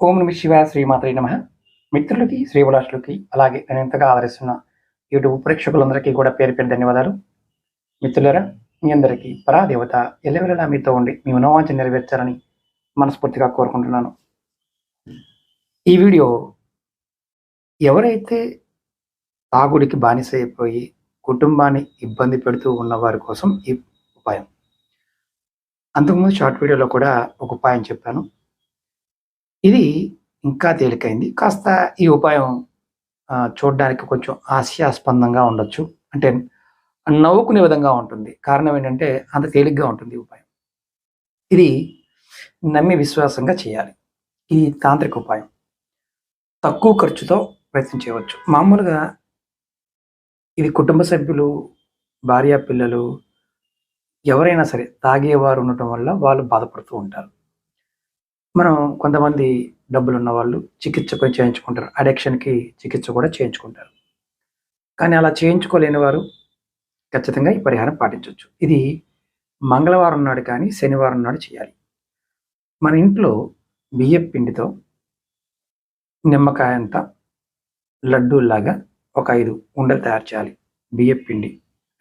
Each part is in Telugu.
ఓం నమ శివాయ శ్రీమాత్రే నమ. మిత్రులకి, శ్రీభిలాషులకి, అలాగే నేను ఎంతగా ఆదరిస్తున్న యూట్యూబ్ ప్రేక్షకులందరికీ కూడా పేరు పేరు ధన్యవాదాలు. మిత్రులరా, మీ అందరికీ పరాదేవత ఎల్లవెల్లలా మీతో ఉండి మీ మనోవాంఛ నెరవేర్చాలని మనస్ఫూర్తిగా కోరుకుంటున్నాను. ఈ వీడియో ఎవరైతే తాగుడికి బానిస అయిపోయి కుటుంబాన్ని ఇబ్బంది పెడుతూ ఉన్న వారి కోసం ఈ ఉపాయం. అంతకుముందు షార్ట్ వీడియోలో కూడా ఒక ఉపాయం చెప్పాను. ఇది ఇంకా తేలికైంది. కాస్త ఈ ఉపాయం చూడడానికి కొంచెం హాస్యాస్పందంగా ఉండొచ్చు. అంటే నవ్వుకునే విధంగా ఉంటుంది. కారణం ఏంటంటే అంత తేలిగ్గా ఉంటుంది ఈ ఉపాయం. ఇది నమ్మి విశ్వాసంగా చేయాలి. ఇది తాంత్రిక ఉపాయం. తక్కువ ఖర్చుతో ప్రయత్నం చేయవచ్చు. మామూలుగా ఇది కుటుంబ సభ్యులు, భార్య, పిల్లలు ఎవరైనా సరే తాగేవారు ఉండటం వల్ల వాళ్ళు బాధపడుతూ ఉంటారు. మనం కొంతమంది డబ్బులున్న వాళ్ళు చికిత్స కూడా చేయించుకుంటారు. అడిక్షన్‌కి చికిత్స కూడా చేయించుకుంటారు. కానీ అలా చేయించుకోలేని వారు ఖచ్చితంగా ఈ పరిహారం పాటించొచ్చు. ఇది మంగళవారం నాడు కానీ, శనివారం నాడు చేయాలి. మన ఇంట్లో బియ్యపు పిండితో నిమ్మకాయంత లడ్డూల్లాగా ఒక 5 ఉండలు తయారు చేయాలి. బియ్యపు పిండి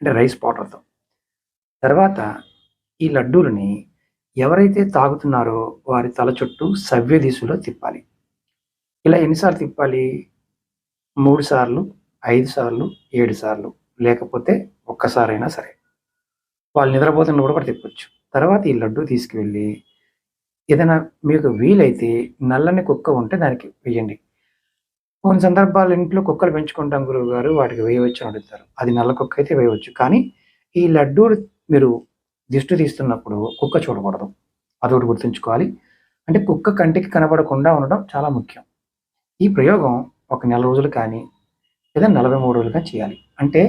అంటే రైస్ పౌడర్‌తో. తర్వాత ఈ లడ్డూలని ఎవరైతే తాగుతున్నారో వారి తల చుట్టూ సవ్య దిశలో తిప్పాలి. ఇలా ఎన్నిసార్లు తిప్పాలి? 3 సార్లు, 5 సార్లు, 7 సార్లు, లేకపోతే ఒక్కసారైనా సరే. వాళ్ళు నిద్రపోతున్నప్పుడు కూడా తిప్పొచ్చు. తర్వాత ఈ లడ్డూ తీసుకువెళ్ళి ఏదైనా మీకు వీలైతే నల్లని కుక్క ఉంటే దానికి వేయండి. కొన్ని సందర్భాల్లో ఇంట్లో కుక్కలు పెంచుకుంటాం గురువుగారు, వాటికి వేయవచ్చు అని అడుగుతారు. అది నల్ల కుక్క అయితే వేయవచ్చు. కానీ ఈ లడ్డూలు మీరు దిష్టి తీస్తున్నప్పుడు కుక్క చూడకూడదు. అదొకటి గుర్తుంచుకోవాలి. అంటే కుక్క కంటికి కనబడకుండా ఉండడం చాలా ముఖ్యం. ఈ ప్రయోగం ఒక నెల రోజులు కానీ లేదా 43 రోజులు కానీ చేయాలి. అంటే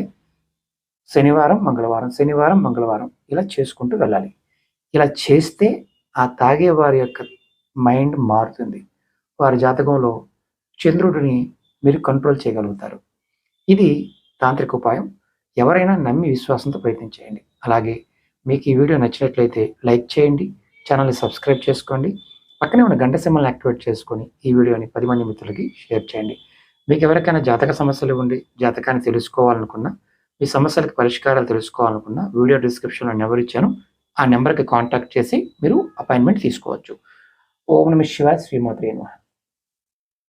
శనివారం, మంగళవారం, శనివారం, మంగళవారం ఇలా చేసుకుంటూ వెళ్ళాలి. ఇలా చేస్తే ఆ తాగే వారి యొక్క మైండ్ మారుతుంది. వారి జాతకంలో చంద్రుడిని మీరు కంట్రోల్ చేయగలుగుతారు. ఇది తాంత్రిక ఉపాయం. ఎవరైనా నమ్మి విశ్వాసంతో ప్రయత్నం చేయండి. అలాగే మీకు ఈ వీడియో నచ్చినట్లయితే లైక్ చేయండి, ఛానల్ని సబ్స్క్రైబ్ చేసుకోండి, పక్కనే ఉన్న గంట సింబల్ని యాక్టివేట్ చేసుకొని ఈ వీడియోని 10 మంది మిత్రులకి షేర్ చేయండి. మీకు ఎవరికైనా జాతక సమస్యలు ఉండి జాతకాన్ని తెలుసుకోవాలనుకున్నా, మీ సమస్యలకు పరిష్కారాలు తెలుసుకోవాలనుకున్నా వీడియో డిస్క్రిప్షన్లో నెంబర్ ఇచ్చాను. ఆ నెంబర్కి కాంటాక్ట్ చేసి మీరు అపాయింట్మెంట్ తీసుకోవచ్చు. ఓం నమః శివాయ శ్రీమాత్రే నమః.